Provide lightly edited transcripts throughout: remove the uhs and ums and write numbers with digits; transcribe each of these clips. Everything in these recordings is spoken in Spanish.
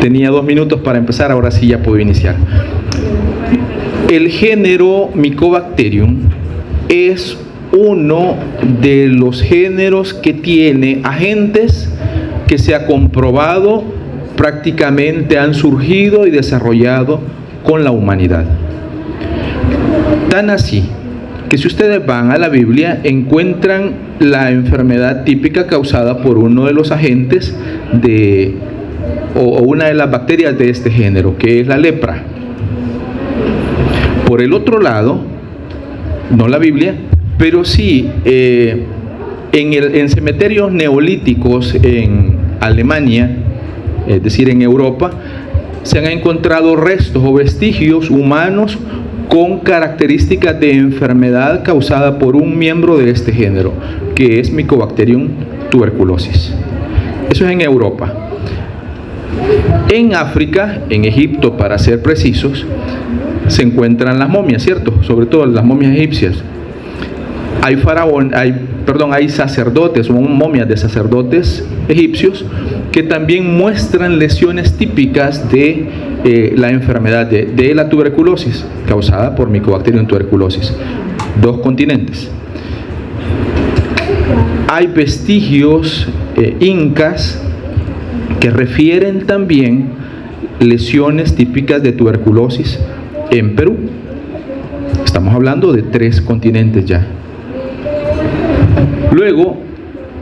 Tenía 2 minutos para empezar, ahora sí ya puedo iniciar. El género Mycobacterium es uno de los géneros que tiene agentes que se ha comprobado prácticamente han surgido y desarrollado con la humanidad. Tan así que si ustedes van a la Biblia encuentran la enfermedad típica causada por uno de los agentes o una de las bacterias de este género, que es la lepra. Por el otro lado, no la Biblia, pero sí en cementerios neolíticos en Alemania, es decir, en Europa, se han encontrado restos o vestigios humanos con características de enfermedad causada por un miembro de este género, que es Mycobacterium tuberculosis. Eso es en Europa. En África, en Egipto para ser precisos, se encuentran las momias, ¿cierto? Sobre todo las momias egipcias. Hay sacerdotes, son momias de sacerdotes egipcios que también muestran lesiones típicas de la enfermedad de la tuberculosis causada por Mycobacterium tuberculosis. 2 continentes. Hay vestigios incas que refieren también lesiones típicas de tuberculosis en Perú. Estamos hablando de 3 continentes ya. Luego,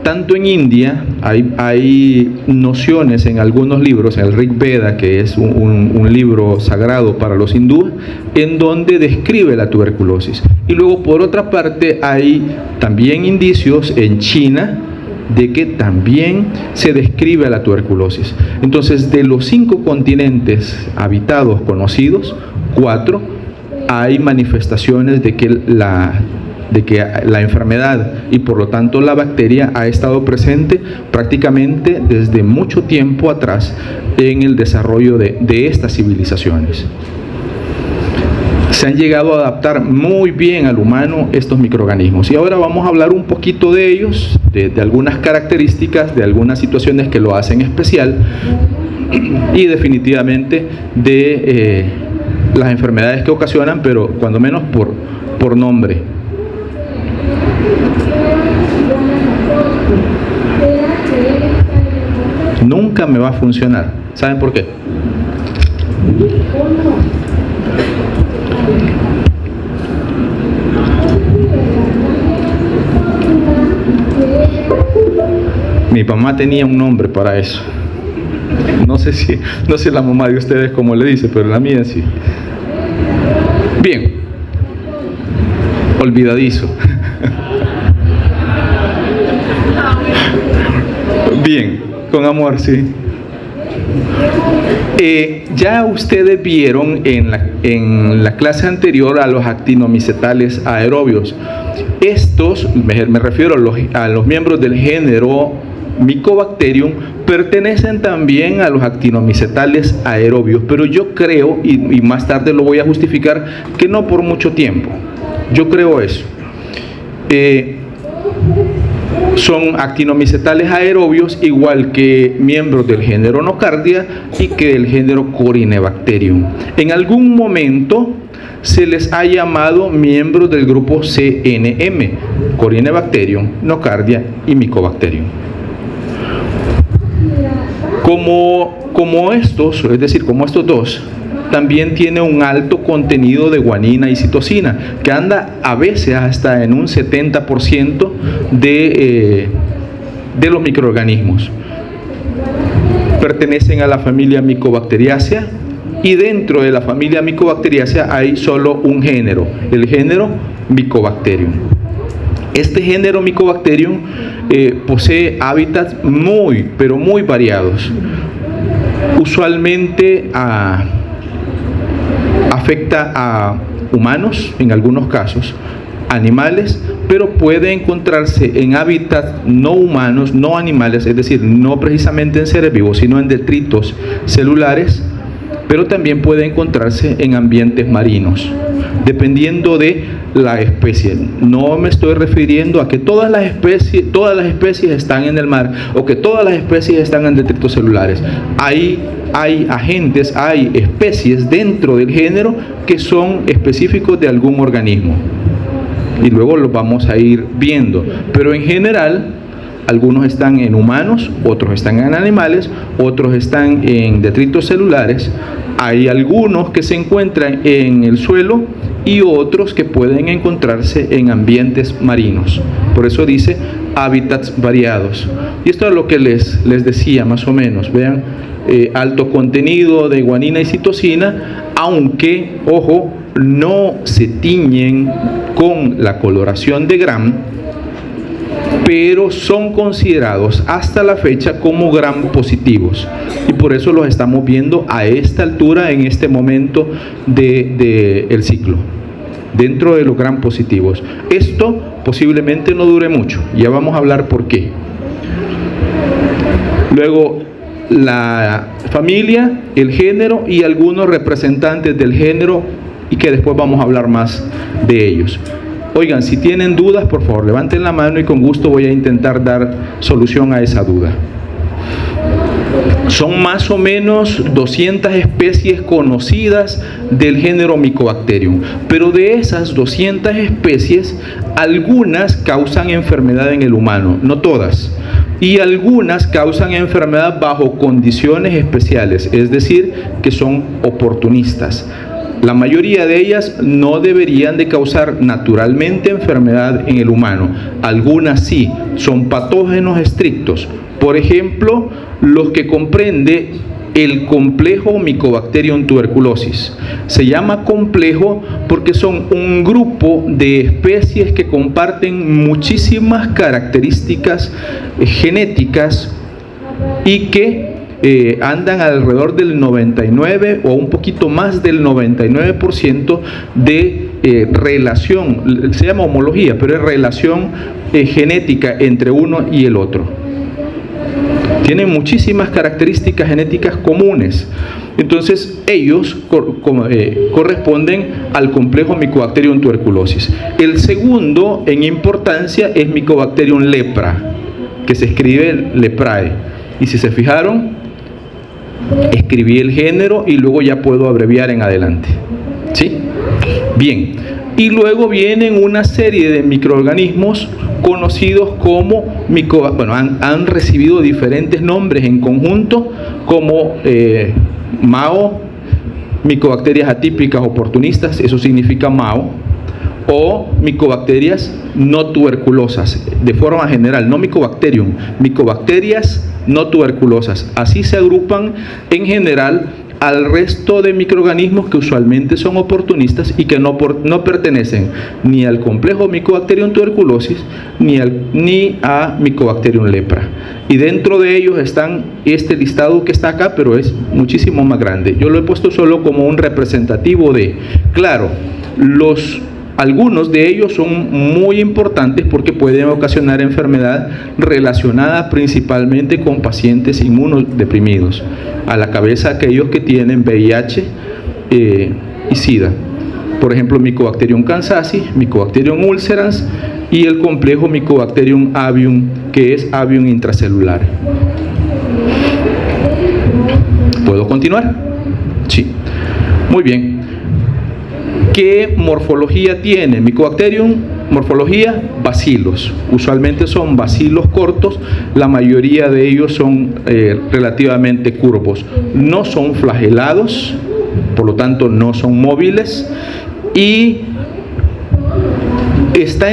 tanto en India hay nociones en algunos libros, en el Rig Veda, que es un libro sagrado para los hindúes, en donde describe la tuberculosis. Y luego, por otra parte, hay también indicios en China de que también se describe la tuberculosis. Entonces, de los 5 continentes habitados conocidos, 4 hay manifestaciones de que la enfermedad y por lo tanto la bacteria ha estado presente prácticamente desde mucho tiempo atrás en el desarrollo de estas civilizaciones. Se han llegado a adaptar muy bien al humano estos microorganismos y ahora vamos a hablar un poquito de ellos, de algunas características, de algunas situaciones que lo hacen especial y definitivamente de las enfermedades que ocasionan, pero cuando menos por nombre. Nunca me va a funcionar. ¿Saben por qué? Mi mamá tenía un nombre para eso. No sé la mamá de ustedes cómo le dice, pero la mía sí. Bien. Olvidadizo. Bien, con amor, sí. Ya ustedes vieron en la clase anterior a los actinomicetales aerobios. Estos, me refiero a los miembros del género Mycobacterium, pertenecen también a los actinomicetales aerobios, pero yo creo, y más tarde lo voy a justificar, que no por mucho tiempo. Yo creo eso. Son actinomicetales aerobios igual que miembros del género Nocardia y que del género Corynebacterium. En algún momento se les ha llamado miembros del grupo CNM, Corynebacterium, Nocardia y Mycobacterium. Como estos, es decir, como estos dos, también tiene un alto contenido de guanina y citosina, que anda a veces hasta en un 70% de los microorganismos. Pertenecen a la familia Mycobacteriaceae y dentro de la familia Mycobacteriaceae hay solo un género, el género Mycobacterium. Este género Mycobacterium posee hábitats muy, pero muy variados. Usualmente afecta a humanos en algunos casos, animales, pero puede encontrarse en hábitats no humanos, no animales, es decir, no precisamente en seres vivos, sino en detritos celulares, pero también puede encontrarse en ambientes marinos, dependiendo de la especie. No me estoy refiriendo a que todas las especies están en el mar o que todas las especies están en detritos celulares. Hay hay agentes, hay especies dentro del género que son específicos de algún organismo. Y luego los vamos a ir viendo. Pero en general, algunos están en humanos, otros están en animales, otros están en detritos celulares. Hay algunos que se encuentran en el suelo y otros que pueden encontrarse en ambientes marinos. Por eso dice hábitats variados. Y esto es lo que les decía más o menos. Vean, alto contenido de guanina y citosina, aunque, ojo, no se tiñen con la coloración de Gram, pero son considerados hasta la fecha como Gram positivos, y por eso los estamos viendo a esta altura, en este momento del ciclo, dentro de los Gram positivos. Esto posiblemente no dure mucho, ya vamos a hablar por qué. Luego, la familia, el género y algunos representantes del género, y que después vamos a hablar más de ellos. Oigan, si tienen dudas, por favor, levanten la mano y con gusto voy a intentar dar solución a esa duda. Son más o menos 200 especies conocidas del género Mycobacterium, pero de esas 200 especies, algunas causan enfermedad en el humano, no todas, y algunas causan enfermedad bajo condiciones especiales, es decir, que son oportunistas. La mayoría de ellas no deberían de causar naturalmente enfermedad en el humano. Algunas sí, son patógenos estrictos. Por ejemplo, los que comprende el complejo Mycobacterium tuberculosis. Se llama complejo porque son un grupo de especies que comparten muchísimas características genéticas y que andan alrededor del 99 o un poquito más del 99% de relación, se llama homología, pero es relación genética entre uno y el otro. Tienen muchísimas características genéticas comunes. Entonces ellos corresponden al complejo Mycobacterium tuberculosis. El segundo en importancia es Mycobacterium lepra, que se escribe leprae. Y si se fijaron, escribí el género y luego ya puedo abreviar en adelante. ¿Sí? Bien. Y luego vienen una serie de microorganismos conocidos como han recibido diferentes nombres en conjunto, como MAO, micobacterias atípicas oportunistas, eso significa MAO, o micobacterias no tuberculosas, de forma general, no Mycobacterium, micobacterias no tuberculosas. Así se agrupan en general al resto de microorganismos que usualmente son oportunistas y que no pertenecen ni al complejo Mycobacterium tuberculosis ni a Mycobacterium lepra. Y dentro de ellos están este listado que está acá, pero es muchísimo más grande. Yo lo he puesto solo como un representativo de, claro, algunos de ellos son muy importantes porque pueden ocasionar enfermedad relacionada principalmente con pacientes inmunodeprimidos. A la cabeza aquellos que tienen VIH y SIDA. Por ejemplo, Mycobacterium kansasi, Mycobacterium ulcerans y el complejo Mycobacterium avium, que es avium intracelular. ¿Puedo continuar? Sí. Muy bien. ¿Qué morfología tiene Mycobacterium? Morfología, bacilos. Usualmente son bacilos cortos, la mayoría de ellos son relativamente curvos. No son flagelados, por lo tanto no son móviles, y está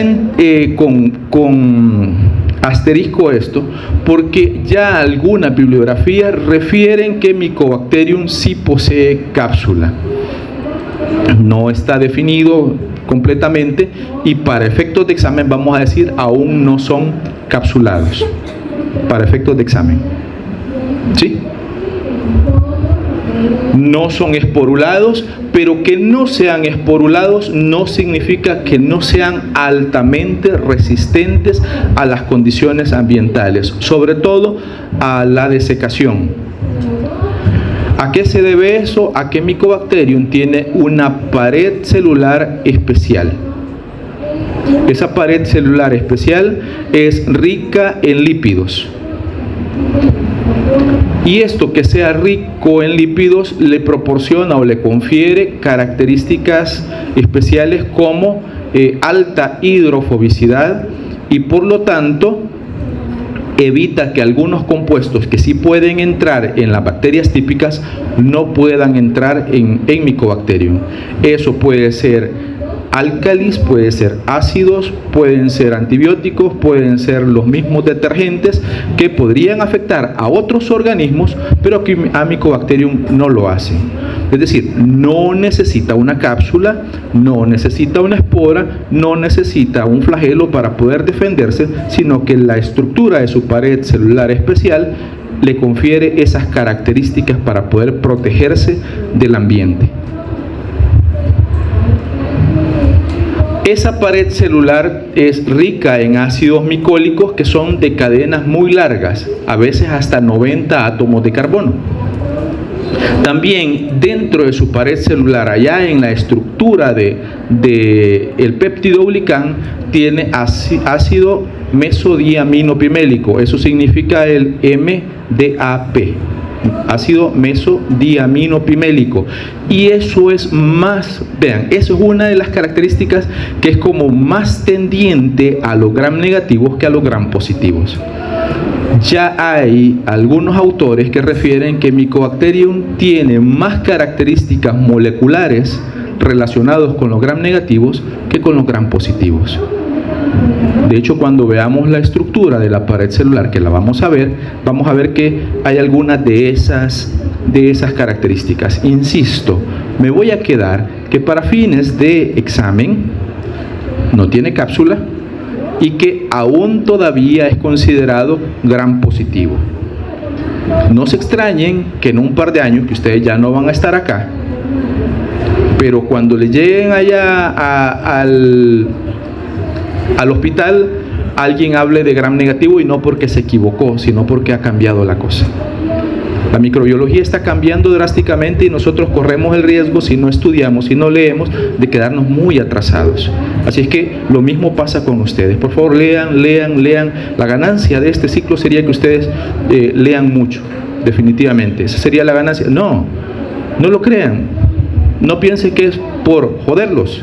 con asterisco esto, porque ya algunas bibliografías refieren que Mycobacterium sí posee cápsula. No está definido completamente y para efectos de examen vamos a decir aún no son capsulados para efectos de examen. ¿Sí? No son esporulados, pero que no sean esporulados no significa que no sean altamente resistentes a las condiciones ambientales, sobre todo a la desecación. ¿A qué se debe eso? A que Mycobacterium tiene una pared celular especial. Esa pared celular especial es rica en lípidos. Y esto, que sea rico en lípidos, le proporciona o le confiere características especiales como alta hidrofobicidad, y por lo tanto evita que algunos compuestos que sí pueden entrar en las bacterias típicas no puedan entrar en Mycobacterium. Eso puede ser álcalis, puede ser ácidos, pueden ser antibióticos, pueden ser los mismos detergentes que podrían afectar a otros organismos, pero que a Mycobacterium no lo hacen. Es decir, no necesita una cápsula, no necesita una espora, no necesita un flagelo para poder defenderse, sino que la estructura de su pared celular especial le confiere esas características para poder protegerse del ambiente. Esa pared celular es rica en ácidos micólicos que son de cadenas muy largas, a veces hasta 90 átomos de carbono. También dentro de su pared celular, allá en la estructura el péptido glicán, tiene ácido mesodiaminopimélico. Eso significa el MDAP, ácido mesodiaminopimélico. Y eso es más, vean, eso es una de las características que es como más tendiente a los gram negativos que a los gram positivos. Ya hay algunos autores que refieren que Mycobacterium tiene más características moleculares relacionados con los gram negativos que con los gram positivos. De hecho, cuando veamos la estructura de la pared celular, que la vamos a ver que hay algunas de esas características. Insisto, me voy a quedar que para fines de examen no tiene cápsula y que aún todavía es considerado gram positivo. No se extrañen que en un par de años, que ustedes ya no van a estar acá, pero cuando le lleguen allá al hospital, alguien hable de gram negativo, y no porque se equivocó, sino porque ha cambiado la cosa. La microbiología está cambiando drásticamente y nosotros corremos el riesgo, si no estudiamos, si no leemos, de quedarnos muy atrasados. Así es que lo mismo pasa con ustedes. Por favor, lean. La ganancia de este ciclo sería que ustedes lean mucho, definitivamente. Esa sería la ganancia. No lo crean. No piensen que es por joderlos.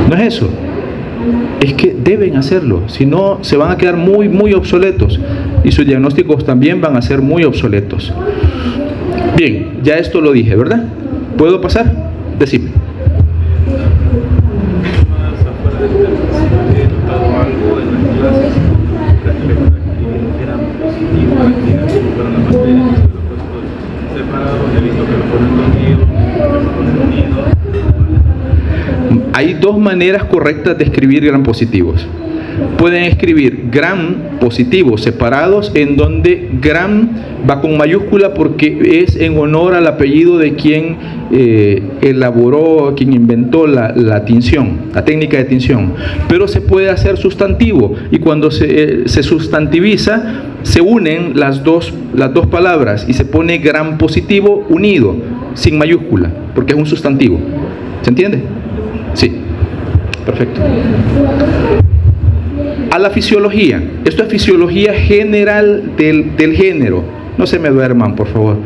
No es eso. Es que deben hacerlo, si no se van a quedar muy obsoletos y sus diagnósticos también van a ser muy obsoletos. Bien, ya esto lo dije, ¿verdad? ¿Puedo pasar? Decime. Hay dos maneras correctas de escribir gram positivos. Pueden escribir gram positivos separados, en donde gram va con mayúscula porque es en honor al apellido de quien elaboró, quien inventó la tinción, la técnica de tinción. Pero se puede hacer sustantivo, y cuando se sustantiviza, se unen las dos palabras y se pone gram positivo unido, sin mayúscula, porque es un sustantivo. ¿Se entiende? Sí, perfecto. A la fisiología. Esto es fisiología general del género. No se me duerman, por favor.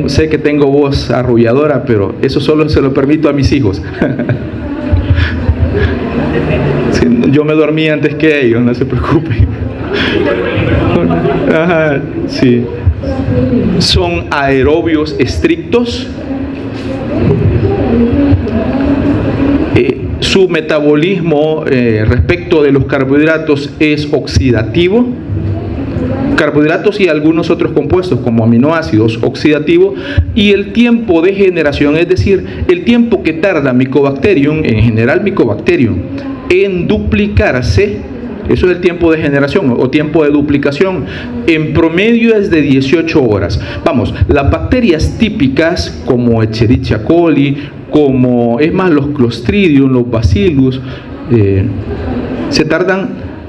Sé que tengo voz arrulladora, pero eso solo se lo permito a mis hijos. Sí, yo me dormí antes que ellos, no se preocupen. Ajá, sí. Son aerobios estrictos. Su metabolismo respecto de los carbohidratos es oxidativo. Carbohidratos y algunos otros compuestos como aminoácidos, oxidativo. Y el tiempo de generación, es decir, el tiempo que tarda Mycobacterium, en general Mycobacterium, en duplicarse, eso es el tiempo de generación o tiempo de duplicación, en promedio es de 18 horas. Vamos, las bacterias típicas como Escherichia coli, los Clostridium, los Bacillus, se tardan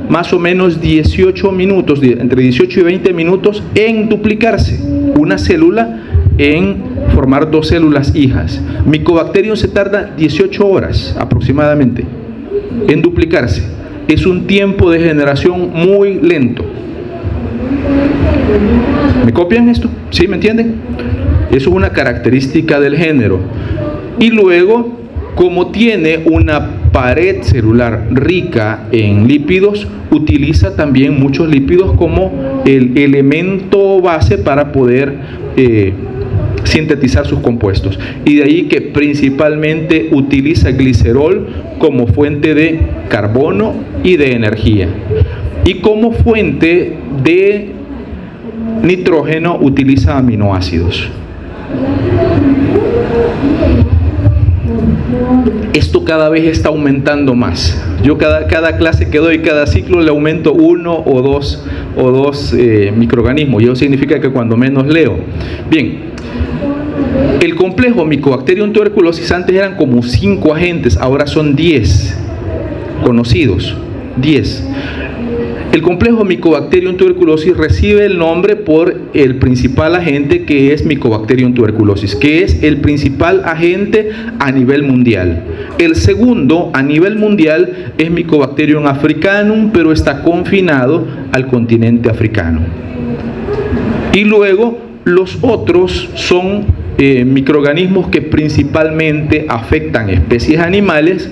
más o menos 18 minutos, entre 18 y 20 minutos en duplicarse una célula, en formar dos células hijas. Mycobacterium se tarda 18 horas aproximadamente en duplicarse. Es un tiempo de generación muy lento. ¿Me copian esto? ¿Sí? ¿Me entienden? Eso es una característica del género. Y luego, como tiene una pared celular rica en lípidos, utiliza también muchos lípidos como el elemento base para poder sintetizar sus compuestos. Y de ahí que principalmente utiliza glicerol como fuente de carbono y de energía. Y como fuente de nitrógeno utiliza aminoácidos. Esto cada vez está aumentando más. Yo cada clase que doy, cada ciclo le aumento 1 o 2 microorganismos. Y eso significa que cuando menos leo. Bien, el complejo Mycobacterium tuberculosis antes eran como 5 agentes, ahora son 10 conocidos. 10. El complejo Mycobacterium tuberculosis recibe el nombre por el principal agente, que es Mycobacterium tuberculosis, que es el principal agente a nivel mundial. El segundo a nivel mundial es Mycobacterium africanum, pero está confinado al continente africano. Y luego los otros son microorganismos que principalmente afectan especies animales,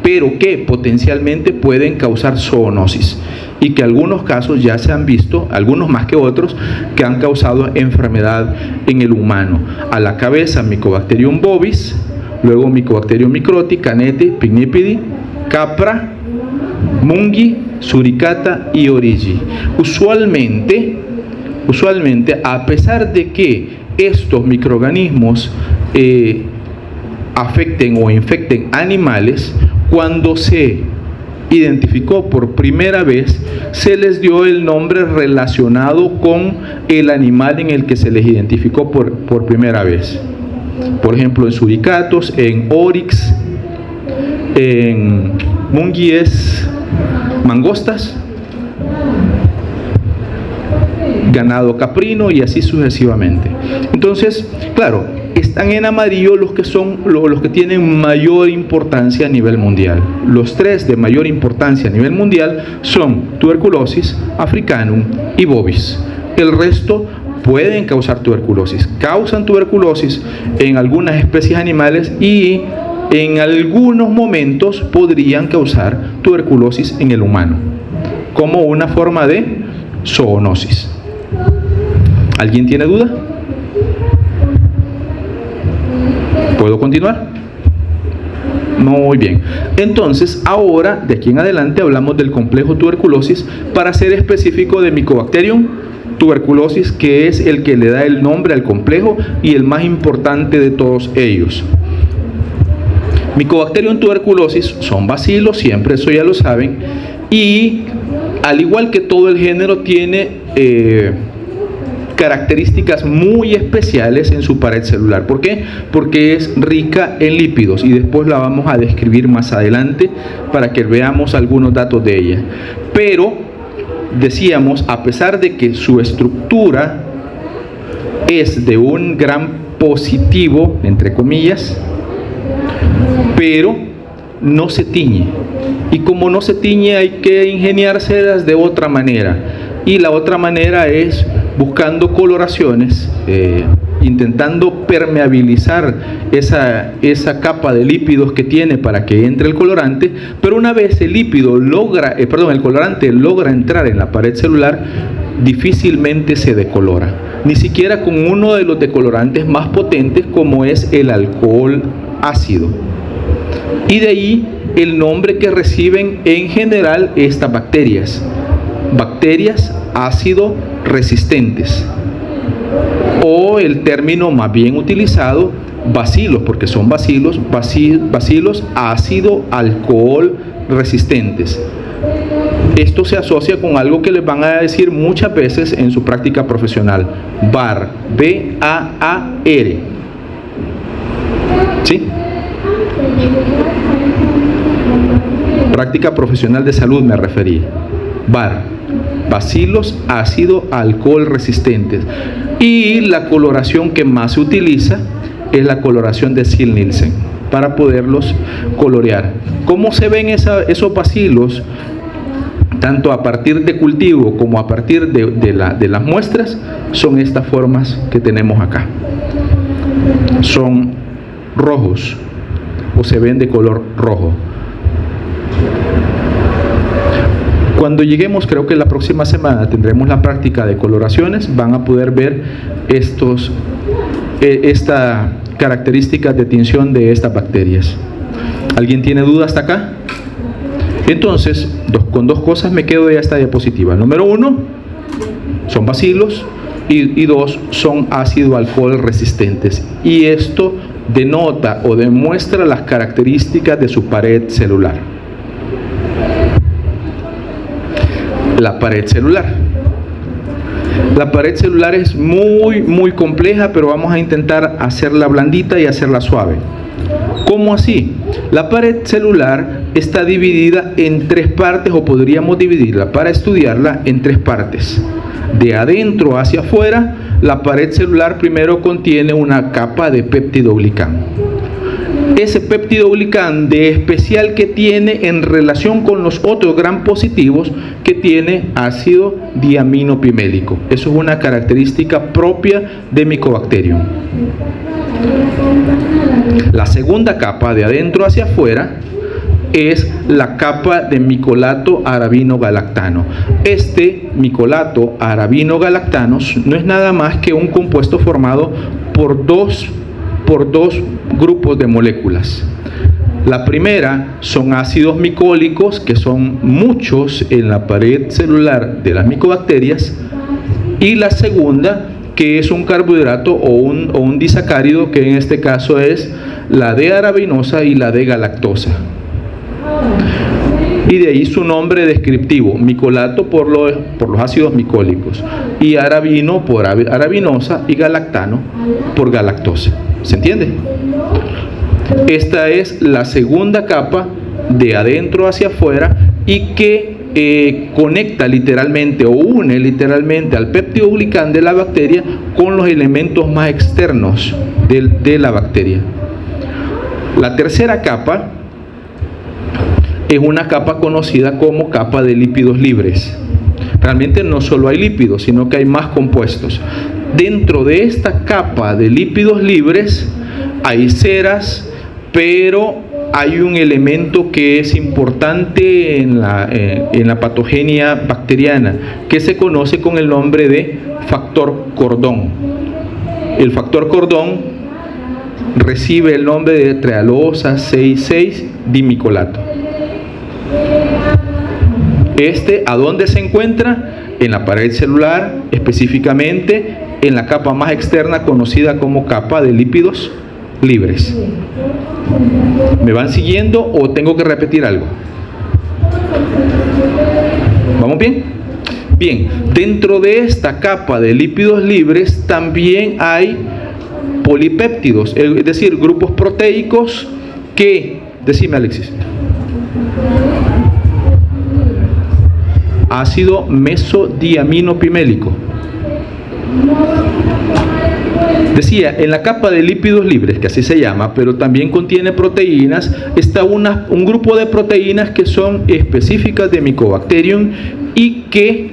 pero que potencialmente pueden causar zoonosis, y que en algunos casos ya se han visto, algunos más que otros, que han causado enfermedad en el humano. A la cabeza Mycobacterium bovis, luego Mycobacterium microti, canete, pignipedi, capra, mungi, suricata y origi. Usualmente, a pesar de que estos microorganismos afecten o infecten animales, cuando se identificó por primera vez, se les dio el nombre relacionado con el animal en el que se les identificó por primera vez. Por ejemplo, en suricatos, en oryx, en mungies, mangostas, ganado caprino y así sucesivamente. Entonces, claro, están en amarillo los que tienen mayor importancia a nivel mundial. Los 3 de mayor importancia a nivel mundial son tuberculosis, africanum y bovis. El resto pueden causar tuberculosis. Causan tuberculosis en algunas especies animales y en algunos momentos podrían causar tuberculosis en el humano, como una forma de zoonosis. ¿Alguien tiene duda? ¿Puedo continuar? Muy bien. Entonces, ahora, de aquí en adelante, hablamos del complejo tuberculosis para ser específico de Mycobacterium tuberculosis, que es el que le da el nombre al complejo y el más importante de todos ellos. Mycobacterium tuberculosis son bacilos, siempre eso ya lo saben, y al igual que todo el género tiene características muy especiales en su pared celular. ¿Por qué? Porque es rica en lípidos y después la vamos a describir más adelante para que veamos algunos datos de ella. Pero decíamos, a pesar de que su estructura es de un gran positivo, entre comillas, pero no se tiñe. Y como no se tiñe, hay que ingeniárselas de otra manera. Y la otra manera es buscando coloraciones, intentando permeabilizar esa capa de lípidos que tiene para que entre el colorante, pero una vez el colorante logra entrar en la pared celular, difícilmente se decolora, ni siquiera con uno de los decolorantes más potentes como es el alcohol ácido. Y de ahí el nombre que reciben en general estas bacterias ácido resistentes, o el término más bien utilizado, bacilos, porque son bacilos ácido alcohol resistentes. Esto se asocia con algo que les van a decir muchas veces en su práctica profesional: BAR, B-A-A-R. ¿Sí? Práctica profesional de salud me refería. BAR, bacilos ácido alcohol resistentes. Y la coloración que más se utiliza es la coloración de Ziehl-Neelsen para poderlos colorear. ¿Cómo se ven esos bacilos? tanto a partir de cultivo como a partir de las muestras, son estas formas que tenemos acá. Son rojos o se ven de color rojo. Cuando lleguemos, creo que la próxima semana tendremos la práctica de coloraciones, van a poder ver esta característica de tinción de estas bacterias. ¿Alguien tiene duda hasta acá? Entonces, con dos cosas me quedo de esta diapositiva. Número 1, son bacilos, y 2, son ácido alcohol resistentes. Y esto denota o demuestra las características de su pared celular. La pared celular. La pared celular es muy compleja, pero vamos a intentar hacerla blandita y hacerla suave. ¿Cómo así? La pared celular está dividida en 3 partes, o podríamos dividirla para estudiarla en 3 partes. De adentro hacia afuera, la pared celular primero contiene una capa de peptidoglicán. Ese peptidoglicán de especial que tiene en relación con los otros gram positivos que tiene ácido diaminopimélico. Eso es una característica propia de Mycobacterium. La segunda capa, de adentro hacia afuera, es la capa de micolato arabino-galactano. Este micolato arabino-galactano no es nada más que un compuesto formado por dos grupos de moléculas. La primera son ácidos micólicos, que son muchos en la pared celular de las micobacterias, y la segunda, que es un carbohidrato o un disacárido, que en este caso es la D-arabinosa y la D-galactosa. Y de ahí su nombre descriptivo: micolato por los ácidos micólicos, y arabino por arabinosa, y galactano por galactosa. ¿Se entiende? Esta es la segunda capa de adentro hacia afuera, y que conecta literalmente o une literalmente al peptidoglicán de la bacteria con los elementos más externos de la bacteria. La tercera capa es una capa conocida como capa de lípidos libres. Realmente no solo hay lípidos, sino que hay más compuestos. Dentro de esta capa de lípidos libres hay ceras, pero hay un elemento que es importante en la patogenia bacteriana, que se conoce con el nombre de factor cordón. El factor cordón recibe el nombre de trealosa 6,6 dimicolato. ¿A dónde se encuentra? En la pared celular, específicamente en la capa más externa conocida como capa de lípidos libres. ¿Me van siguiendo o tengo que repetir algo? ¿Vamos bien? Bien, dentro de esta capa de lípidos libres también hay polipéptidos, es decir, grupos proteicos que, decime Alexis, ácido mesodiaminopimélico. Decía, en la capa de lípidos libres, que así se llama, pero también contiene proteínas, está un grupo de proteínas que son específicas de Mycobacterium y que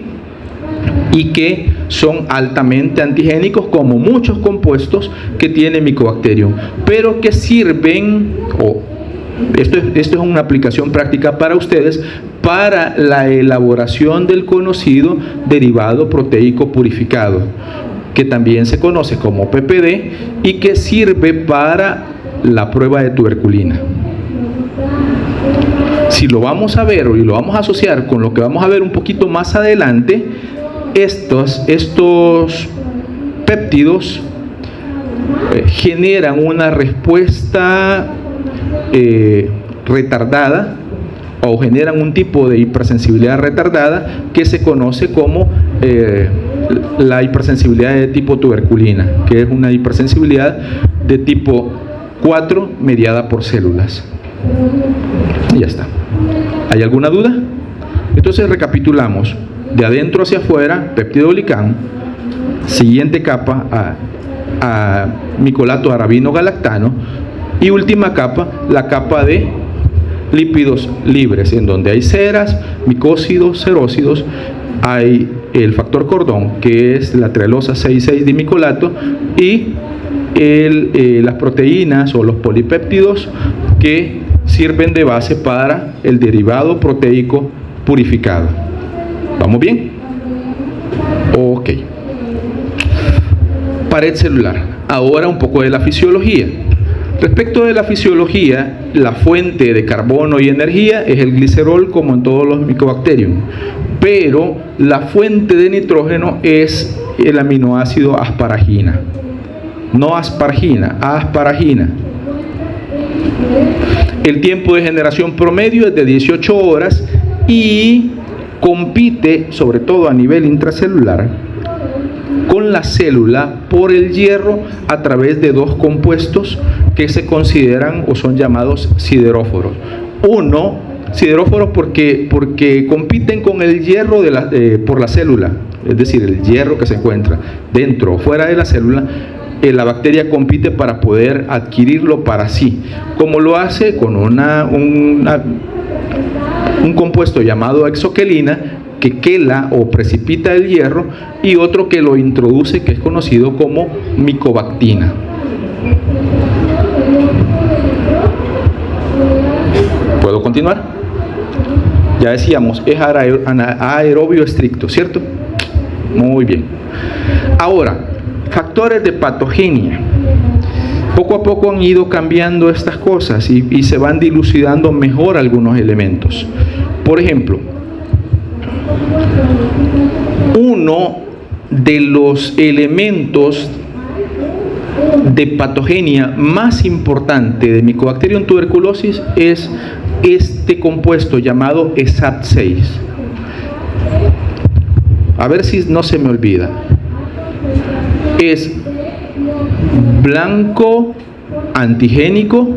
son altamente antigénicos, como muchos compuestos que tiene Mycobacterium, pero que sirven, esto es una aplicación práctica para ustedes, para la elaboración del conocido derivado proteico purificado, que también se conoce como PPD y que sirve para la prueba de tuberculina. Si lo vamos a ver y lo vamos a asociar con lo que vamos a ver un poquito más adelante, estos péptidos generan una respuesta retardada, o generan un tipo de hipersensibilidad retardada que se conoce como la hipersensibilidad de tipo tuberculina, que es una hipersensibilidad de tipo 4 mediada por células. Y ya está. ¿Hay alguna duda? Entonces recapitulamos: de adentro hacia afuera, peptidoglicán; siguiente capa a micolato arabino-galactano; y última capa, la capa de lípidos libres, en donde hay ceras, micócidos, serócidos, hay el factor cordón, que es la trealosa 6,6 dimicolato, y las proteínas o los polipéptidos que sirven de base para el derivado proteico purificado. ¿Vamos bien? Ok. Pared celular. Ahora un poco de la fisiología. Respecto de la fisiología, la fuente de carbono y energía es el glicerol, como en todos los Mycobacterium, pero la fuente de nitrógeno es el aminoácido asparagina. No aspargina, asparagina. El tiempo de generación promedio es de 18 horas y compite, sobre todo a nivel intracelular, con la célula por el hierro a través de dos compuestos que se consideran o son llamados sideróforos. Uno, sideróforos porque compiten con el hierro por la célula, es decir, el hierro que se encuentra dentro o fuera de la célula. La bacteria compite para poder adquirirlo para sí, como lo hace con un compuesto llamado exoquelina, que quela o precipita el hierro, y otro que lo introduce, que es conocido como micobactina. ¿Puedo continuar? Ya decíamos, es aerobio estricto, ¿cierto? Muy bien. Ahora, factores de patogenia. Poco a poco han ido cambiando estas cosas y se van dilucidando mejor algunos elementos. Por ejemplo, uno de los elementos de patogenia más importante de Mycobacterium tuberculosis es este compuesto llamado ESAP6. A ver si no se me olvida. Es blanco antigénico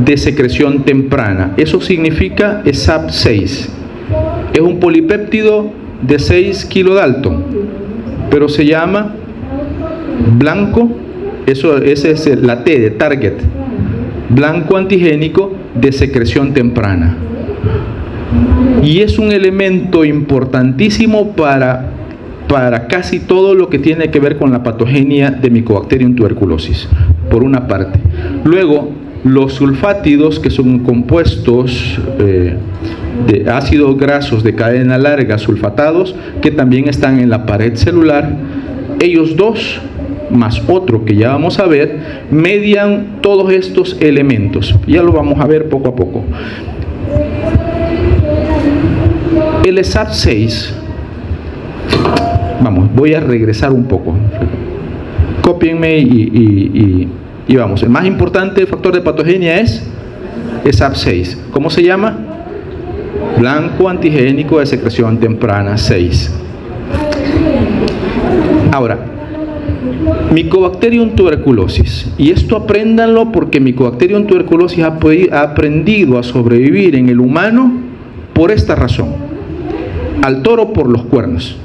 de secreción temprana. Eso significa ESAP6. Es un polipéptido de 6 kilodalton, pero se llama blanco, esa es la T de target, blanco antigénico de secreción temprana. Y es un elemento importantísimo para casi todo lo que tiene que ver con la patogenia de Mycobacterium tuberculosis, por una parte. Luego, los sulfátidos, que son compuestos de ácidos grasos de cadena larga sulfatados, que también están en la pared celular, ellos dos, más otro que ya vamos a ver, median todos estos elementos. Ya lo vamos a ver poco a poco. El ESAP6, vamos, voy a regresar un poco. Cópienme y vamos. El más importante factor de patogenia es ESAP6. ¿Cómo se llama? Blanco antigénico de secreción temprana 6. Ahora, Mycobacterium tuberculosis. Y esto apréndanlo porque Mycobacterium tuberculosis ha aprendido a sobrevivir en el humano por esta razón. Al toro por los cuernos.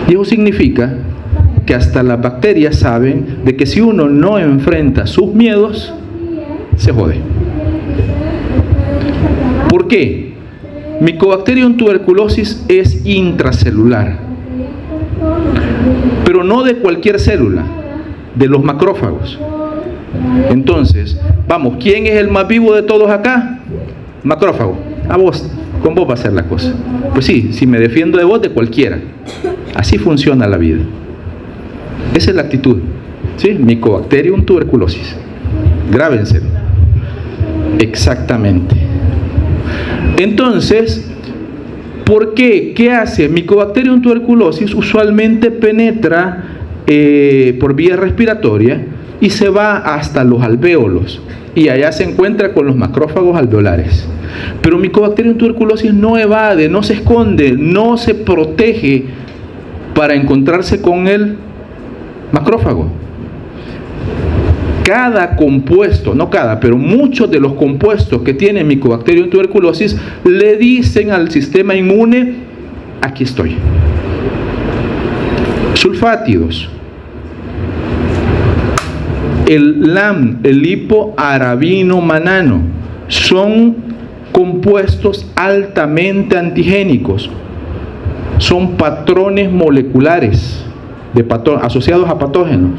Y eso significa que hasta las bacterias saben de que si uno no enfrenta sus miedos, se jode. ¿Por qué? Mycobacterium tuberculosis es intracelular, pero no de cualquier célula, de los macrófagos. Entonces, vamos, ¿quién es el más vivo de todos acá? Macrófago. A vos, con vos va a ser la cosa. Pues sí, si me defiendo de vos, de cualquiera. Así funciona la vida. Esa es la actitud, ¿sí? Mycobacterium tuberculosis. Grábenselo. Exactamente. Entonces, ¿por qué? ¿Qué hace? Mycobacterium tuberculosis usualmente penetra por vía respiratoria y se va hasta los alvéolos. Y allá se encuentra con los macrófagos alveolares. Pero Mycobacterium tuberculosis no evade, no se esconde, no se protege para encontrarse con el macrófago. Cada compuesto, no cada, pero muchos de los compuestos que tiene Mycobacterium tuberculosis le dicen al sistema inmune: aquí estoy. Sulfátidos. El LAM, el lipoarabino manano, son compuestos altamente antigénicos, son patrones moleculares asociados a patógenos.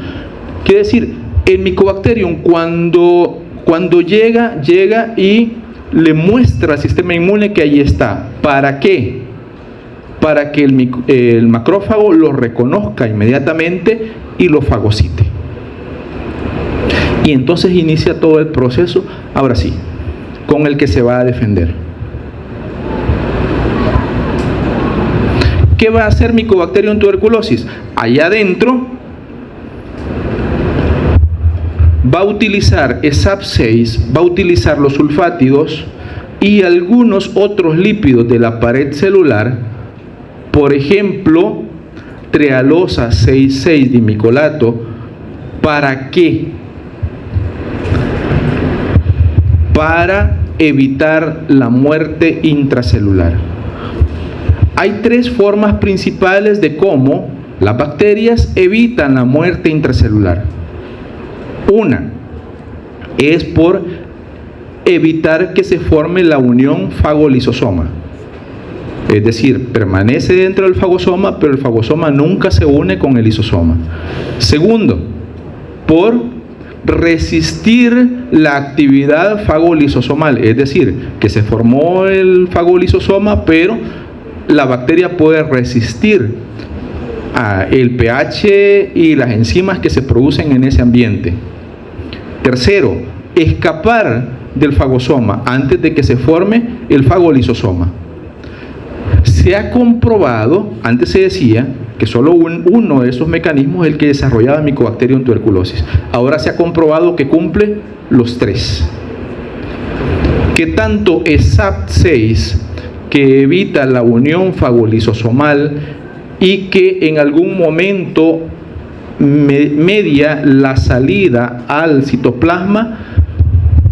Quiere decir, el Mycobacterium cuando llega y le muestra al sistema inmune que ahí está. ¿Para qué? Para que el macrófago lo reconozca inmediatamente y lo fagocite. Y entonces inicia todo el proceso, ahora sí, con el que se va a defender. ¿Qué va a hacer Mycobacterium tuberculosis? Allá adentro va a utilizar ESAP6, va a utilizar los sulfátidos y algunos otros lípidos de la pared celular, por ejemplo, trealosa 6,6-dimicolato. ¿Para qué? Para evitar la muerte intracelular. Hay tres formas principales de cómo las bacterias evitan la muerte intracelular. Una es por evitar que se forme la unión fagolisosoma. Es decir, permanece dentro del fagosoma, pero el fagosoma nunca se une con el lisosoma. Segundo, por resistir la actividad fagolisosomal. Es decir, que se formó el fagolisosoma, pero la bacteria puede resistir el pH y las enzimas que se producen en ese ambiente. Tercero, escapar del fagosoma antes de que se forme el fagolisosoma. Se ha comprobado, antes se decía que solo uno de esos mecanismos es el que desarrollaba Mycobacterium tuberculosis. Ahora se ha comprobado que cumple los tres. Que tanto ESAP6, que evita la unión fagolisosomal y que en algún momento media la salida al citoplasma,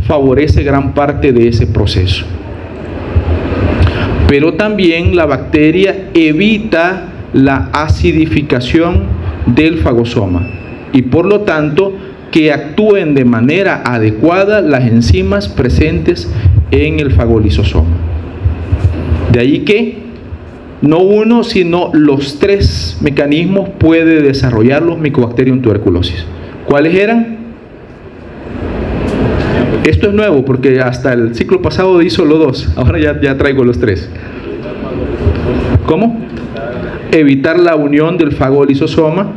favorece gran parte de ese proceso. Pero también la bacteria evita la acidificación del fagosoma y por lo tanto que actúen de manera adecuada las enzimas presentes en el fagolisosoma. De ahí que no uno, sino los tres mecanismos puede desarrollar los Mycobacterium tuberculosis. ¿Cuáles eran? Esto es nuevo porque hasta el ciclo pasado di solo dos, ahora ya traigo los tres. ¿Cómo? Evitar la unión del fagolisosoma,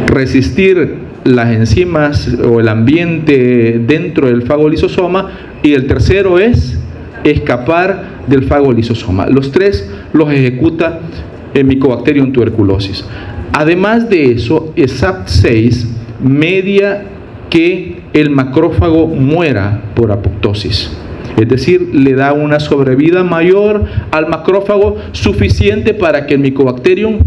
resistir las enzimas o el ambiente dentro del fagolisosoma, y el tercero es escapar del fagolisosoma. Los tres los ejecuta el Mycobacterium tuberculosis. Además de eso, ESAP6 media que el macrófago muera por apoptosis. Es decir, le da una sobrevida mayor al macrófago, suficiente para que el Mycobacterium,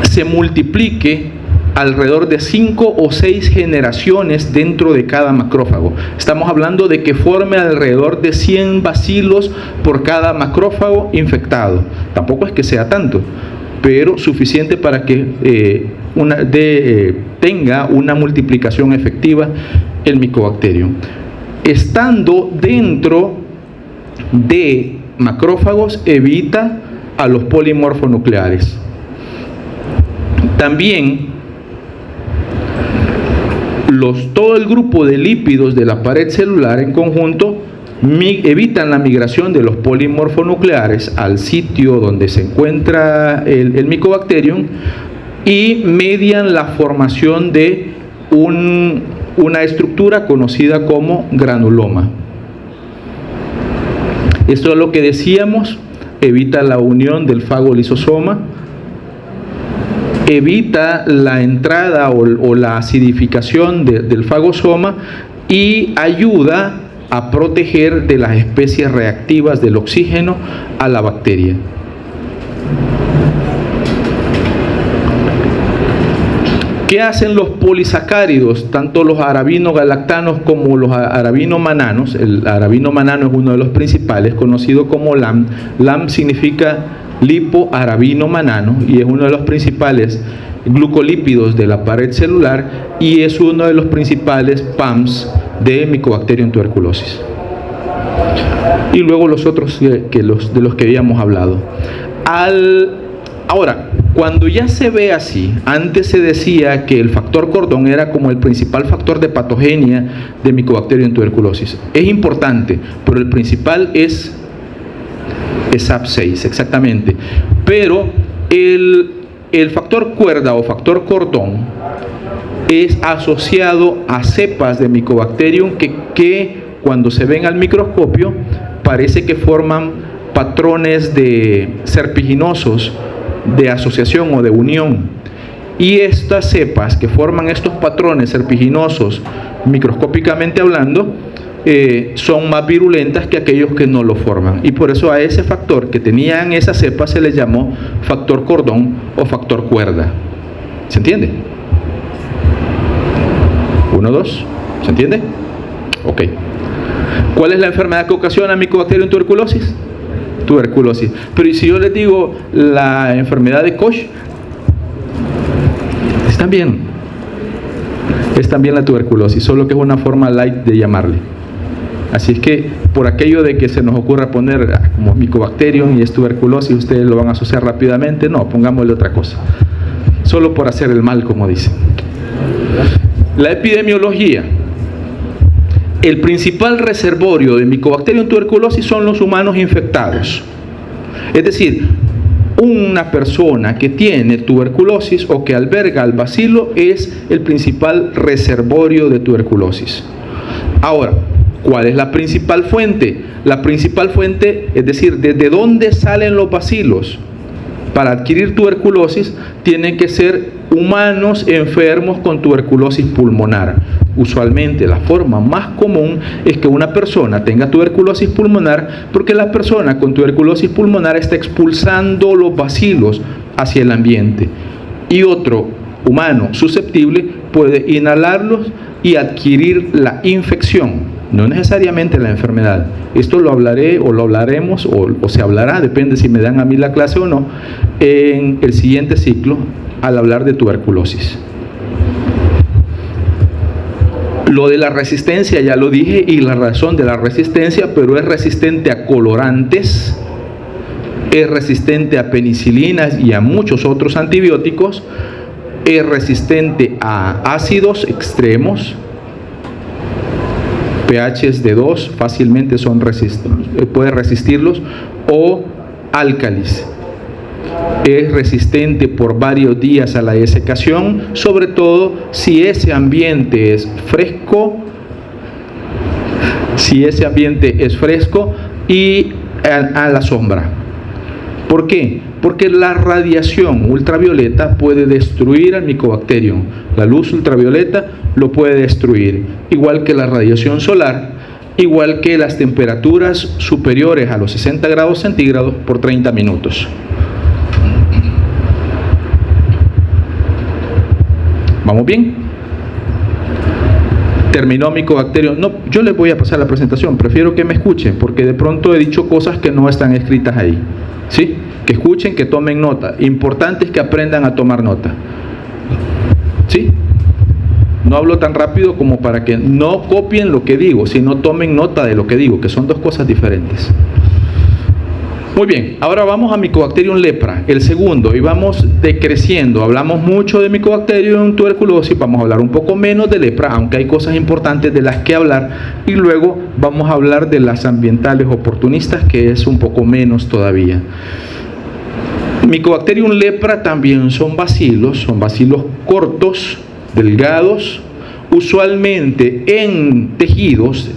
se multiplique alrededor de 5 o 6 generaciones dentro de cada macrófago. Estamos hablando de que forme alrededor de 100 bacilos por cada macrófago infectado. Tampoco es que sea tanto, pero suficiente para que tenga una multiplicación efectiva el Mycobacterium. Estando dentro de macrófagos, evita a los polimorfonucleares. También todo el grupo de lípidos de la pared celular en conjunto evitan la migración de los polimorfonucleares al sitio donde se encuentra el Mycobacterium y median la formación de una estructura conocida como granuloma. Esto es lo que decíamos, evita la unión del fagolisosoma, evita la entrada o la acidificación del fagosoma y ayuda a proteger de las especies reactivas del oxígeno a la bacteria. ¿Qué hacen los polisacáridos, tanto los arabinogalactanos como los arabinomannanos? El arabinomanano es uno de los principales, conocido como LAM. LAM significa lipoarabinomanano y es uno de los principales glucolípidos de la pared celular y es uno de los principales PAMs de Mycobacterium tuberculosis. Y luego los otros de los que habíamos hablado. Ahora, cuando ya se ve así, antes se decía que el factor cordón era como el principal factor de patogenia de Mycobacterium tuberculosis. Es importante, pero el principal es AP6, exactamente. Pero el factor cuerda o factor cordón es asociado a cepas de Mycobacterium que cuando se ven al microscopio parece que forman patrones de serpiginosos de asociación o de unión, y estas cepas que forman estos patrones serpiginosos microscópicamente hablando son más virulentas que aquellos que no lo forman, y por eso a ese factor que tenían esas cepas se les llamó factor cordón o factor cuerda. ¿Se entiende? 1, 2, ¿se entiende? Ok. ¿Cuál es la enfermedad que ocasiona Mycobacterium tuberculosis? Tuberculosis. Pero ¿y si yo les digo la enfermedad de Koch? Es también la tuberculosis, solo que es una forma light de llamarle. Así es que por aquello de que se nos ocurra poner como Mycobacterium y es tuberculosis, ustedes lo van a asociar rápidamente. No, pongámosle otra cosa, solo por hacer el mal, como dicen. La epidemiología. El principal reservorio de Mycobacterium tuberculosis son los humanos infectados. Es decir, una persona que tiene tuberculosis o que alberga al bacilo es el principal reservorio de tuberculosis. Ahora, ¿cuál es la principal fuente? La principal fuente, es decir, ¿desde dónde salen los bacilos? Para adquirir tuberculosis tienen que ser humanos enfermos con tuberculosis pulmonar. Usualmente la forma más común es que una persona tenga tuberculosis pulmonar porque la persona con tuberculosis pulmonar está expulsando los bacilos hacia el ambiente, y otro humano susceptible puede inhalarlos y adquirir la infección, no necesariamente la enfermedad. Esto lo hablaré o lo hablaremos o se hablará, depende si me dan a mí la clase o no, en el siguiente ciclo al hablar de tuberculosis. Lo de la resistencia ya lo dije, y la razón de la resistencia, pero es resistente a colorantes, es resistente a penicilinas y a muchos otros antibióticos, es resistente a ácidos extremos, pHs de 2 fácilmente puede resistirlos, o álcalis. Es resistente por varios días a la desecación, sobre todo si ese ambiente es fresco, y a la sombra. ¿Por qué? Porque la radiación ultravioleta puede destruir al Mycobacterium. La luz ultravioleta lo puede destruir, igual que la radiación solar, igual que las temperaturas superiores a los 60 grados centígrados por 30 minutos. ¿Vamos bien? ¿Terminó Mycobacterium? No, yo les voy a pasar la presentación, prefiero que me escuchen, porque de pronto he dicho cosas que no están escritas ahí. ¿Sí? Que escuchen, que tomen nota. Importante es que aprendan a tomar nota. ¿Sí? No hablo tan rápido como para que no copien lo que digo, sino tomen nota de lo que digo, que son dos cosas diferentes. Muy bien, ahora vamos a Mycobacterium lepra, el segundo, y vamos decreciendo. Hablamos mucho de Mycobacterium tuberculosis, vamos a hablar un poco menos de lepra, aunque hay cosas importantes de las que hablar, y luego vamos a hablar de las ambientales oportunistas, que es un poco menos todavía. Mycobacterium lepra también son bacilos cortos, delgados, usualmente en tejidos,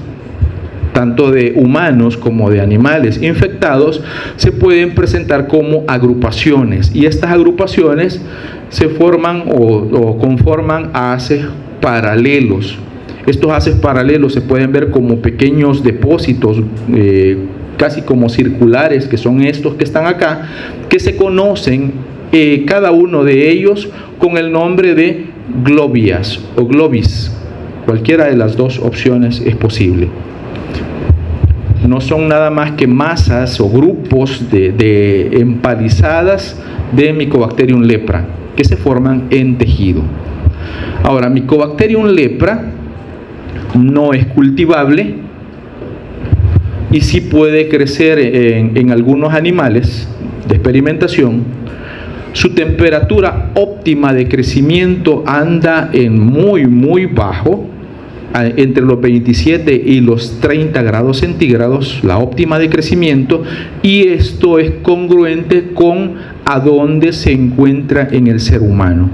tanto de humanos como de animales infectados, se pueden presentar como agrupaciones, y estas agrupaciones se forman o conforman haces paralelos. Estos haces paralelos se pueden ver como pequeños depósitos casi como circulares, que son estos que están acá, que se conocen cada uno de ellos con el nombre de globias o globis. Cualquiera de las dos opciones es posible. No son nada más que masas o grupos de empalizadas de Mycobacterium lepra. que se forman en tejido. Ahora, Mycobacterium lepra no es cultivable y sí puede crecer en algunos animales de experimentación. Su temperatura óptima de crecimiento anda en muy bajo, entre los 27 y los 30 grados centígrados, la óptima de crecimiento, y esto es congruente con a dónde se encuentra en el ser humano,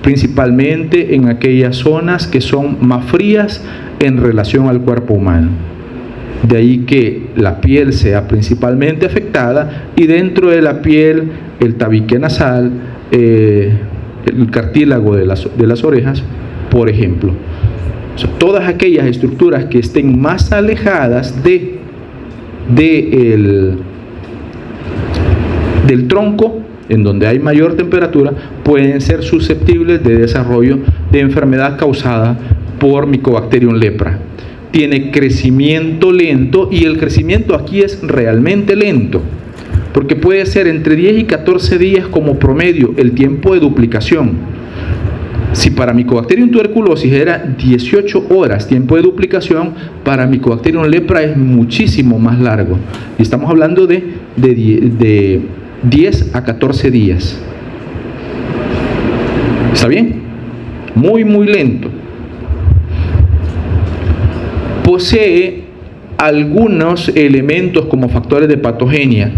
principalmente en aquellas zonas que son más frías en relación al cuerpo humano. De ahí que la piel sea principalmente afectada, y dentro de la piel el tabique nasal, el cartílago de las orejas, por ejemplo. O sea, todas aquellas estructuras que estén más alejadas del tronco, en donde hay mayor temperatura, pueden ser susceptibles de desarrollo de enfermedad causada por Mycobacterium lepra. Tiene crecimiento lento, y el crecimiento aquí es realmente lento, porque puede ser entre 10 y 14 días como promedio el tiempo de duplicación. Si para Mycobacterium tuberculosis era 18 horas tiempo de duplicación, para Mycobacterium lepra es muchísimo más largo. Y estamos hablando de 10 a 14 días. ¿Está bien? Muy lento. Posee algunos elementos como factores de patogenia.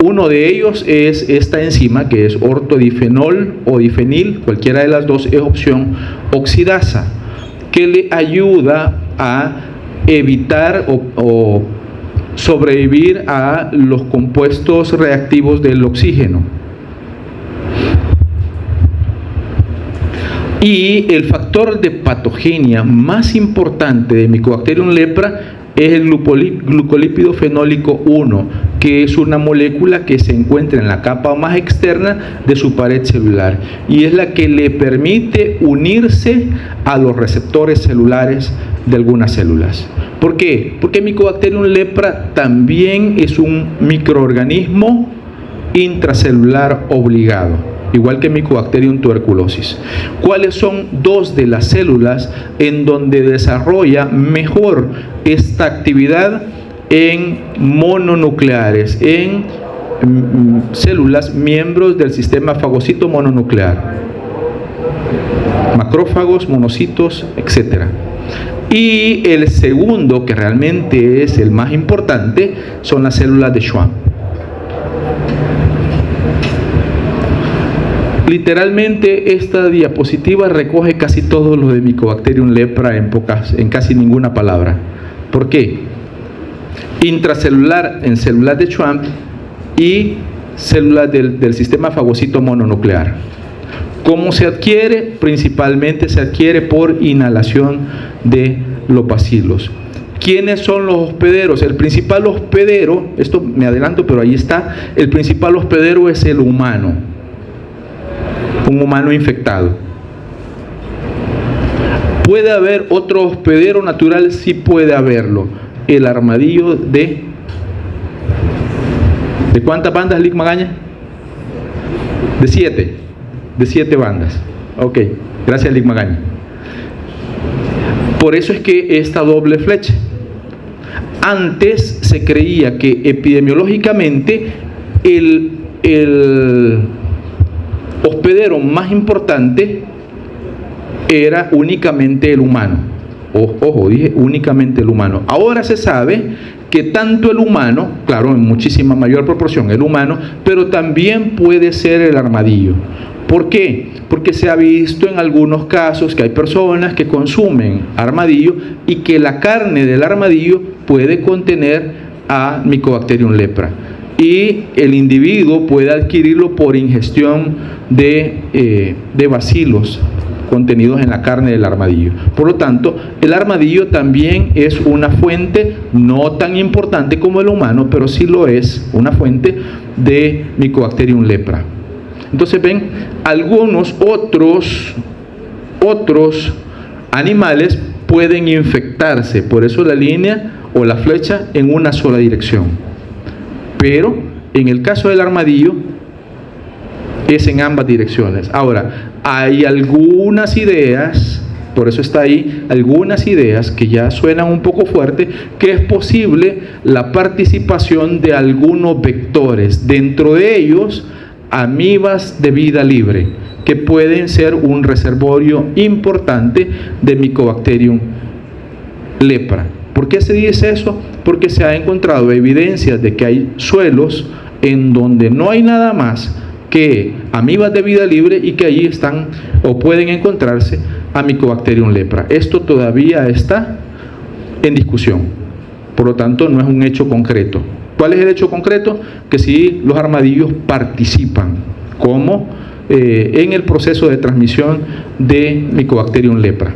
Uno de ellos es esta enzima, que es ortodifenol o difenil, cualquiera de las dos es opción, oxidasa, que le ayuda a evitar o sobrevivir a los compuestos reactivos del oxígeno. Y el factor de patogenia más importante de Mycobacterium lepra es el glucolípido fenólico 1, que es una molécula que se encuentra en la capa más externa de su pared celular, y es la que le permite unirse a los receptores celulares de algunas células. ¿Por qué? Porque Mycobacterium lepra también es un microorganismo intracelular obligado, igual que Mycobacterium tuberculosis. ¿Cuáles son dos de las células en donde desarrolla mejor esta actividad? En mononucleares, en células miembros del sistema fagocito mononuclear, macrófagos, monocitos, etc. Y el segundo, que realmente es el más importante, son las células de Schwann. Literalmente esta diapositiva recoge casi todo lo de Mycobacterium lepra en casi ninguna palabra. ¿Por qué? Intracelular en células de Schwann y células del sistema fagocito mononuclear. ¿Cómo se adquiere? Principalmente se adquiere por inhalación de los bacilos. ¿Quiénes son los hospederos? El principal hospedero, esto me adelanto, pero ahí está, el principal hospedero es el humano, un humano infectado. ¿Puede haber otro hospedero natural? Sí puede haberlo. El armadillo ¿de cuántas bandas, Lick Magaña? De 7. De 7 bandas. Ok, gracias, Lick Magaña. Por eso es que esta doble flecha. Antes se creía que epidemiológicamente el hospedero más importante era únicamente el humano. Ojo, dije únicamente el humano. Ahora se sabe que tanto el humano, claro, en muchísima mayor proporción el humano, pero también puede ser el armadillo. ¿Por qué? Porque se ha visto en algunos casos que hay personas que consumen armadillo y que la carne del armadillo puede contener a Mycobacterium lepra. Y el individuo puede adquirirlo por ingestión de bacilos contenidos en la carne del armadillo. Por lo tanto, el armadillo también es una fuente no tan importante como el humano, pero sí lo es, una fuente de Mycobacterium lepra. Entonces ven, algunos otros animales pueden infectarse, por eso la línea o la flecha en una sola dirección. Pero en el caso del armadillo, es en ambas direcciones. Ahora, hay algunas ideas, por eso está ahí, algunas ideas que ya suenan un poco fuerte, que es posible la participación de algunos vectores, dentro de ellos amibas de vida libre, que pueden ser un reservorio importante de Mycobacterium lepra. ¿Por qué se dice eso? Porque se ha encontrado evidencias de que hay suelos en donde no hay nada más que amibas de vida libre y que allí están o pueden encontrarse a Mycobacterium lepra. Esto todavía está en discusión, por lo tanto no es un hecho concreto. ¿Cuál es el hecho concreto? Que sí, los armadillos participan como en el proceso de transmisión de Mycobacterium lepra.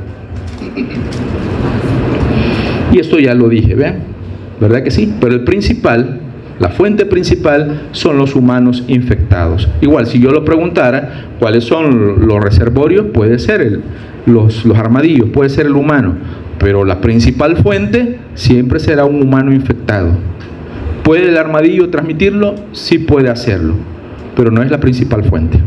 Y esto ya lo dije, ¿vean? ¿Verdad que sí? Pero el principal, la fuente principal son los humanos infectados. Igual, si yo lo preguntara, ¿cuáles son los reservorios? Puede ser los armadillos, puede ser el humano, pero la principal fuente siempre será un humano infectado. ¿Puede el armadillo transmitirlo? Sí puede hacerlo, pero no es la principal fuente.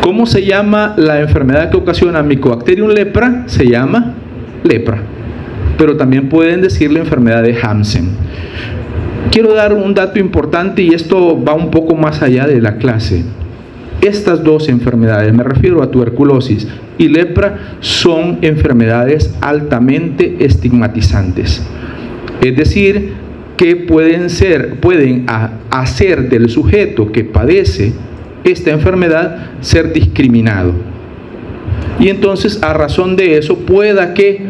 ¿Cómo se llama la enfermedad que ocasiona Mycobacterium lepra? Se llama lepra, pero también pueden decir la enfermedad de Hansen. Quiero dar un dato importante y esto va un poco más allá de la clase. Estas dos enfermedades, me refiero a tuberculosis y lepra, son enfermedades altamente estigmatizantes. Es decir, que pueden hacer del sujeto que padece esta enfermedad ser discriminado. Y entonces, a razón de eso, pueda que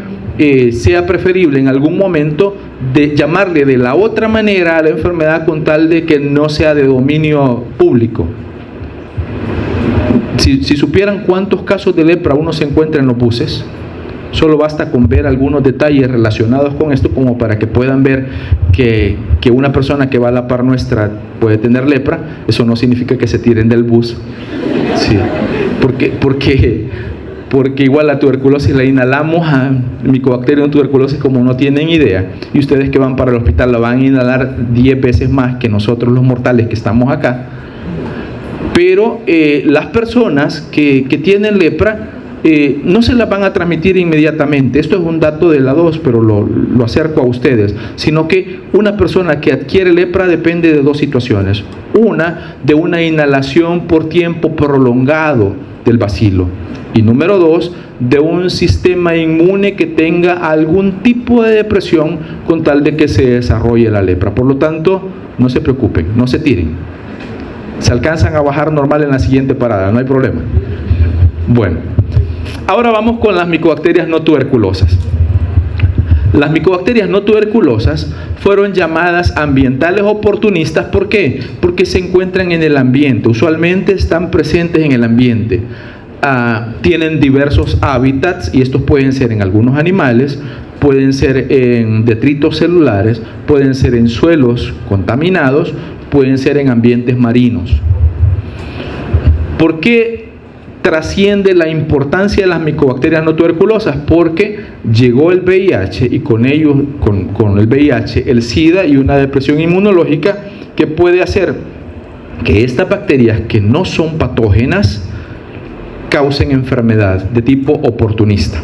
sea preferible en algún momento de llamarle de la otra manera a la enfermedad con tal de que no sea de dominio público. Si supieran cuántos casos de lepra uno se encuentra en los buses, solo basta con ver algunos detalles relacionados con esto como para que puedan ver que una persona que va a la par nuestra puede tener lepra. Eso no significa que se tiren del bus. Sí, porque igual la tuberculosis la inhalamos, a Mycobacterium tuberculosis, como no tienen idea, y ustedes que van para el hospital la van a inhalar 10 veces más que nosotros los mortales que estamos acá. Pero las personas que tienen lepra no se las van a transmitir inmediatamente. Esto es un dato de la 2, pero lo acerco a ustedes. Sino que una persona que adquiere lepra depende de dos situaciones. Una, de una inhalación por tiempo prolongado del bacilo. Y número 2, de un sistema inmune que tenga algún tipo de depresión con tal de que se desarrolle la lepra. Por lo tanto, no se preocupen, no se tiren. Se alcanzan a bajar normal en la siguiente parada, no hay problema. Bueno, ahora vamos con las micobacterias no tuberculosas. Las micobacterias no tuberculosas fueron llamadas ambientales oportunistas. ¿Por qué? Porque se encuentran en el ambiente, usualmente están presentes en el ambiente. Tienen diversos hábitats y estos pueden ser en algunos animales, pueden ser en detritos celulares, pueden ser en suelos contaminados, pueden ser en ambientes marinos. ¿Por qué trasciende la importancia de las micobacterias no tuberculosas? Porque llegó el VIH y con ello, con el VIH, el SIDA y una depresión inmunológica que puede hacer que estas bacterias que no son patógenas causen enfermedad de tipo oportunista.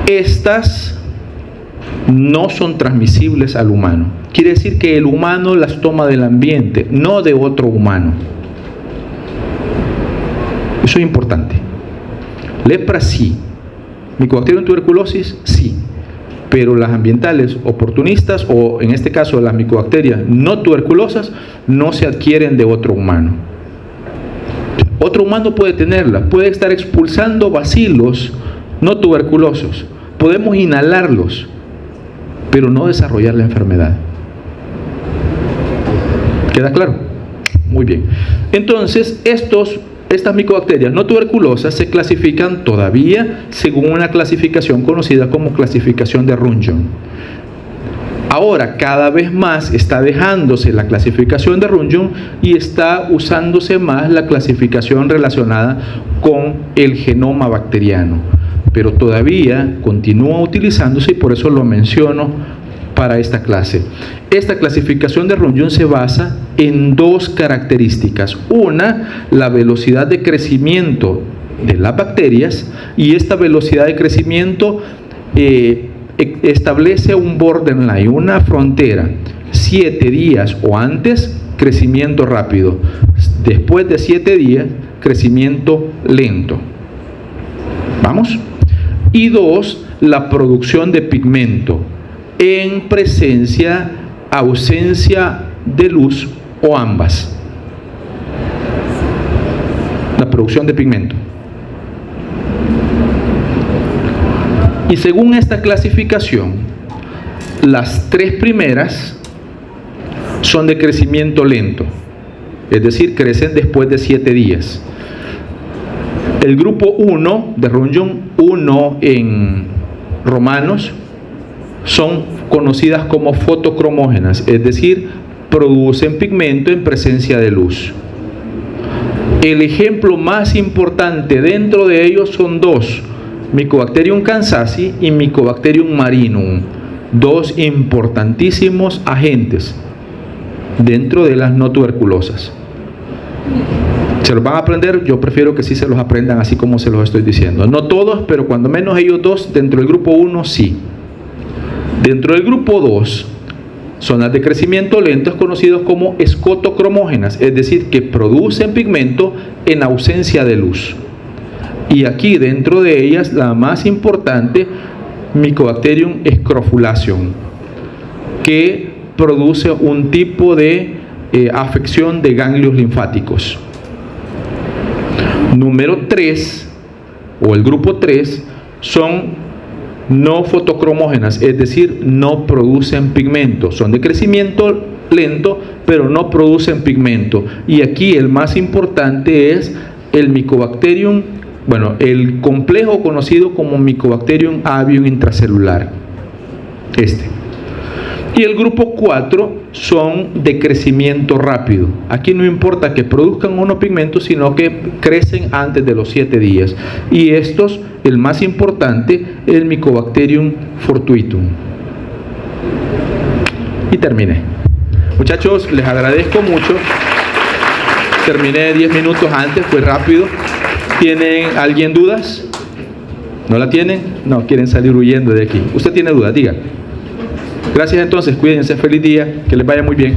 Estas no son transmisibles al humano. Quiere decir que el humano las toma del ambiente, no de otro humano. Eso es importante. Lepra sí. Mycobacterium tuberculosis sí. Pero las ambientales oportunistas, o en este caso las micobacterias no tuberculosas, no se adquieren de otro humano. Otro humano puede tenerlas, puede estar expulsando bacilos no tuberculosos, podemos inhalarlos, pero no desarrollar la enfermedad. ¿Queda claro? Muy bien. Entonces, estas micobacterias no tuberculosas se clasifican todavía según una clasificación conocida como clasificación de Rungeon. Ahora, cada vez más está dejándose la clasificación de Rungeon y está usándose más la clasificación relacionada con el genoma bacteriano. Pero todavía continúa utilizándose y por eso lo menciono para esta clase. Esta clasificación de Ronjon se basa en dos características. Una, la velocidad de crecimiento de las bacterias, y esta velocidad de crecimiento establece un borderline, una frontera. 7 días o antes, crecimiento rápido. Después de 7 días, crecimiento lento. ¿Vamos? Y dos, la producción de pigmento en presencia, ausencia de luz o ambas. La producción de pigmento. Y según esta clasificación, las 3 primeras son de crecimiento lento, es decir, crecen después de 7 días. El grupo 1 de Ronjon 1 en Romanos son conocidas como fotocromógenas, es decir, producen pigmento en presencia de luz. El ejemplo más importante dentro de ellos son dos: Mycobacterium kansasi y Mycobacterium marinum, dos importantísimos agentes dentro de las no tuberculosas. ¿Se los van a aprender? Yo prefiero que sí se los aprendan así como se los estoy diciendo. No todos, pero cuando menos ellos dos, dentro del grupo 1 sí. Dentro del grupo 2 son las de crecimiento lento, conocidos como escotocromógenas, es decir, que producen pigmento en ausencia de luz. Y aquí dentro de ellas, la más importante, Mycobacterium scrofulaceum, que produce un tipo de afección de ganglios linfáticos. Número 3, o el grupo 3, son no fotocromógenas, es decir, no producen pigmento. Son de crecimiento lento, pero no producen pigmento. Y aquí el más importante es el Mycobacterium, el complejo conocido como Mycobacterium avium intracelular. Y el grupo 4 son de crecimiento rápido. Aquí no importa que produzcan o no pigmentos, sino que crecen antes de los 7 días. Y estos, el más importante, el Mycobacterium fortuitum. Y terminé. Muchachos, les agradezco mucho. Terminé 10 minutos antes, fue rápido. ¿Tienen alguien dudas? ¿No la tienen? No, quieren salir huyendo de aquí. ¿Usted tiene dudas? Diga. Gracias entonces, cuídense, feliz día, que les vaya muy bien.